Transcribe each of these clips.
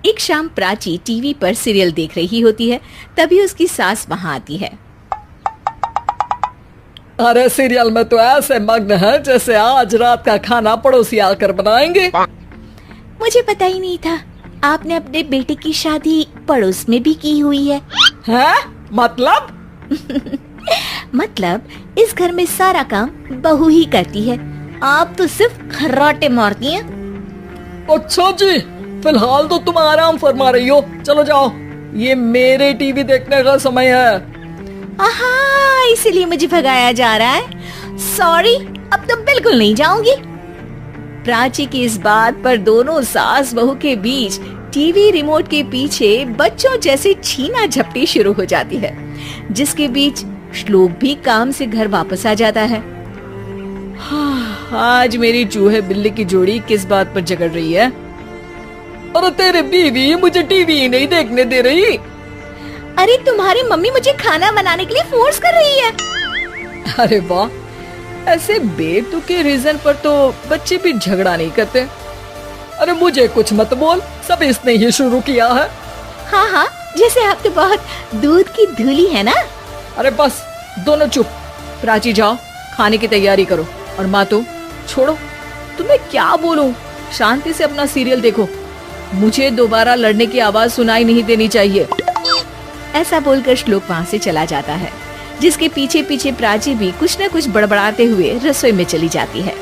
एक शाम प्राची टीवी पर सीरियल देख रही होती है। तभी उसकी सास वहाँ आती है। अरे सीरियल में तो ऐसे मग्न है जैसे आज रात का खाना पड़ोसी आकर बनाएंगे। मुझे पता ही नहीं था आपने अपने बेटे की शादी पड़ोस में भी की हुई है। हैं? मतलब? मतलब इस घर में सारा काम बहू ही करती है, आप तो सिर्फ खर्राटे मारती हैं। अच्छा जी, फिलहाल तो तुम आराम फरमा रही हो, चलो जाओ, ये मेरे टीवी देखने का समय है। आहा, इसीलिए मुझे भगाया जा रहा है। सॉरी, अब तो बिल्कुल नहीं जाऊंगी। प्राची की इस बात पर दोनों सास बहू के बीच टीवी रिमोट के पीछे बच्चों जैसे छीना झपटी शुरू हो जाती है, जिसके बीच श्लोक भी काम से घर वापस आ जाता है। आज मेरी चूहे बिल्ली की जोड़ी किस बात पर झगड़ रही है? अरे तेरे बीवी मुझे टीवी नहीं देखने दे रही। अरे तुम्हारी मम्मी मुझे खाना बनाने के लिए फोर्स कर रही है। अरे वाह, ऐसे बेतुके रीजन पर तो बच्चे भी झगड़ा नहीं करते। अरे मुझे कुछ मत बोल, सब इसने ही शुरू किया है। हाँ हाँ, जैसे आप तो बहुत दूध की धूली है ना। अरे बस दोनों चुप। प्राची जाओ, खाने की तैयारी करो। और माँ तो छोड़ो, तुम्हें क्या बोलूं, शांति से अपना सीरियल देखो, मुझे दोबारा लड़ने की आवाज सुनाई नहीं देनी चाहिए। ऐसा बोलकर श्लोक वहाँ से चला जाता है, जिसके पीछे पीछे प्राची भी कुछ न कुछ बड़बड़ाते हुए रसोई में चली जाती है।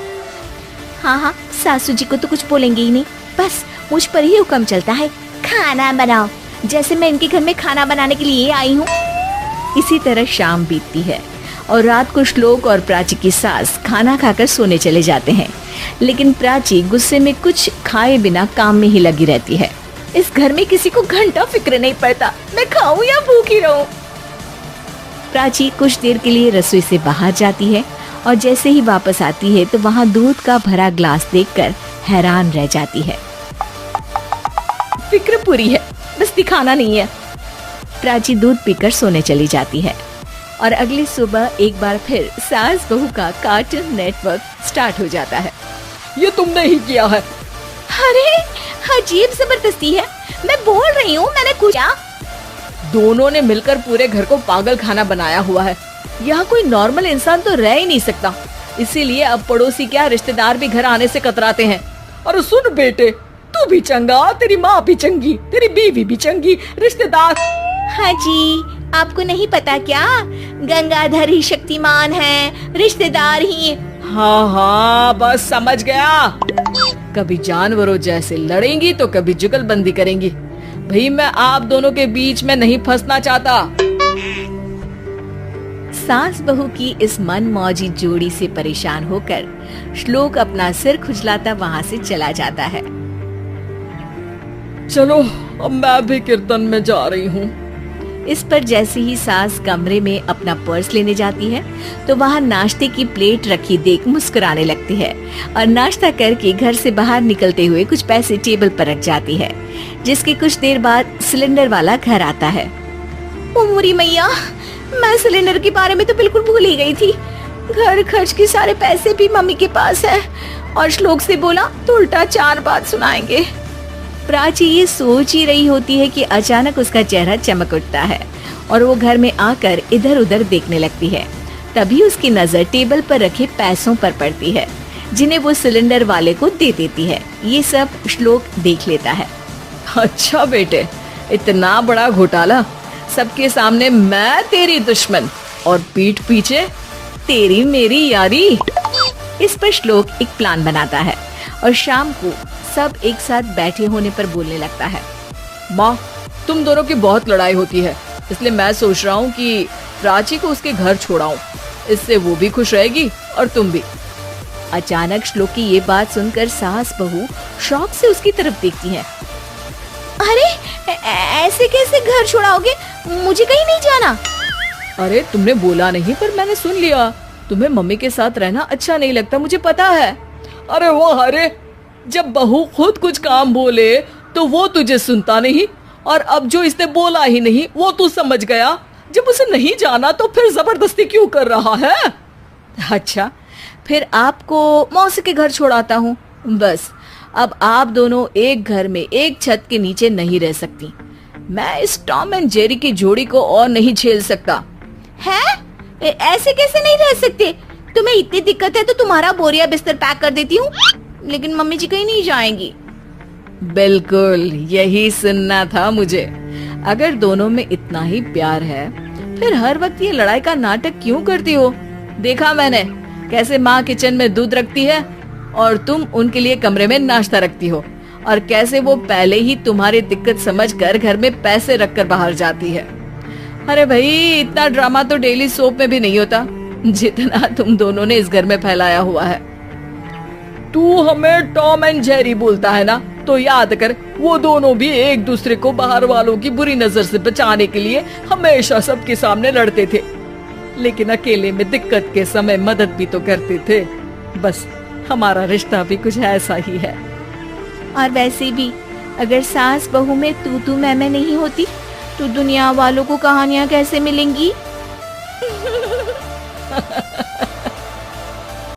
हाँ हाँ, सासू जी को तो कुछ बोलेंगे ही नहीं, बस मुझ पर ही हुक्म चलता है, खाना बनाओ, जैसे मैं इनके घर में खाना बनाने के लिए आई हूँ। इसी तरह शाम बीतती है और रात को श्लोक और प्राची की सास खाना खाकर सोने चले जाते हैं, लेकिन प्राची गुस्से में कुछ खाए बिना काम में ही लगी रहती है। इस घर में किसी को घंटा फिक्र नहीं पड़ता, मैं खाऊं या भूखी रहूं। प्राची कुछ देर के लिए रसोई से बाहर जाती है और जैसे ही वापस आती है तो वहाँ दूध का भरा ग्लास देखकर हैरान रह जाती है। फिक्र पूरी है, बस दिखाना नहीं है। प्राची दूध पीकर सोने चली जाती है और अगली सुबह एक बार फिर सास बहू का कार्टून नेटवर्क स्टार्ट हो जाता है। ये तुमने ही किया है। अरे अजीब जबरदस्ती है, मैं बोल रही हूँ, मैंने कुछ। दोनों ने मिलकर पूरे घर को पागल खाना बनाया हुआ है। यहाँ कोई नॉर्मल इंसान तो रह ही नहीं सकता, इसीलिए अब पड़ोसी क्या रिश्तेदार भी घर आने से कतराते हैं। और सुन बेटे, तू भी चंगा, तेरी माँ भी चंगी, तेरी बीवी भी चंगी, रिश्तेदार। हाँ जी, आपको नहीं पता क्या, गंगाधर ही शक्तिमान है, रिश्तेदार ही। हाँ हाँ, बस समझ गया। कभी जानवरों जैसे लड़ेंगी तो कभी जुगलबंदी करेंगी। भाई मैं आप दोनों के बीच में नहीं फंसना चाहता। सास बहू की इस मनमौजी जोड़ी से परेशान होकर श्लोक अपना सिर खुजलाता वहाँ से चला जाता है। चलो अब मैं भी कीर्तन में जा रही हूँ। इस पर जैसे ही सास कमरे में अपना पर्स लेने जाती है तो वहाँ नाश्ते की प्लेट रखी देख मुस्कुराने लगती है और नाश्ता करके घर से बाहर निकलते हुए कुछ पैसे टेबल पर रख जाती है, जिसके कुछ देर बाद सिलेंडर वाला घर आता है। ओ मुरी मैया, मैं सिलेंडर के बारे में तो बिल्कुल भूल ही गई थी। घर खर्च के सारे पैसे भी मम्मी के पास है और श्लोक से बोला तो उल्टा 4 बात सुनाएंगे। प्राची ये सोच ही रही होती है कि अचानक उसका चेहरा चमक उठता है और वो घर में आकर इधर उधर देखने लगती है। तभी उसकी नजर टेबल पर रखे पैसों पर पड़ती है, जिन्हें वो सिलेंडर वाले को दे देती है। ये सब श्लोक देख लेता है। अच्छा बेटे, इतना बड़ा घोटाला, सबके सामने मैं तेरी दुश्मन और पीठ पीछे तेरी मेरी यारी। इस पर श्लोक एक प्लान बनाता है और शाम को सब एक साथ बैठे होने पर बोलने लगता है। माँ, तुम दोनों की बहुत लड़ाई होती है, इसलिए मैं सोच रहा हूँ कि प्राची को उसके घर छोड़ाऊं, इससे वो भी खुश रहेगी और तुम भी। अचानक श्लोक की ये बात सुनकर सास बहू शौक से उसकी तरफ देखती हैं। अरे ऐसे कैसे घर छोड़ाओगे, मुझे कहीं नहीं जाना। अरे तुमने बोला नहीं पर मैंने सुन लिया, तुम्हें मम्मी के साथ रहना अच्छा नहीं लगता, मुझे पता है। अरे वो अरे, जब बहू खुद कुछ काम बोले तो वो तुझे सुनता नहीं, और अब जो इसने बोला ही नहीं वो तू समझ गया। जब उसे नहीं जाना तो फिर जबरदस्ती क्यों कर रहा है? अच्छा, फिर आपको मौसी के घर छोड़ाता हूँ, बस अब आप दोनों एक घर में एक छत के नीचे नहीं रह सकती। मैं इस टॉम एंड जेरी की जोड़ी को और नहीं झेल सकता। है? ऐसे कैसे नहीं रह सकते? तुम्हें इतनी दिक्कत है तो तुम्हारा बोरिया बिस्तर पैक कर देती हूँ, लेकिन मम्मी जी कहीं नहीं जाएंगी। बिल्कुल यही सुनना था मुझे। अगर दोनों में इतना ही प्यार है फिर हर वक्त ये लड़ाई का नाटक क्यों करती हो? देखा मैंने कैसे माँ किचन में दूध रखती है और तुम उनके लिए कमरे में नाश्ता रखती हो, और कैसे वो पहले ही तुम्हारी दिक्कत समझकर घर में पैसे रखकर बाहर जाती है। अरे भाई, इतना ड्रामा तो डेली सोप में भी नहीं होता जितना तुम दोनों ने इस घर में फैलाया हुआ है। तू हमें टॉम एंड जेरी बोलता है ना, तो याद कर वो दोनों भी एक दूसरे को बाहर वालों की बुरी नजर से बचाने के लिए हमेशा सबके सामने लड़ते थे, लेकिन अकेले में दिक्कत के समय मदद भी तो करते थे। बस हमारा रिश्ता भी कुछ ऐसा ही है। और वैसे भी अगर सास बहू में तू मैं नहीं होती तो दुनिया वालों को कहानियाँ कैसे मिलेंगी?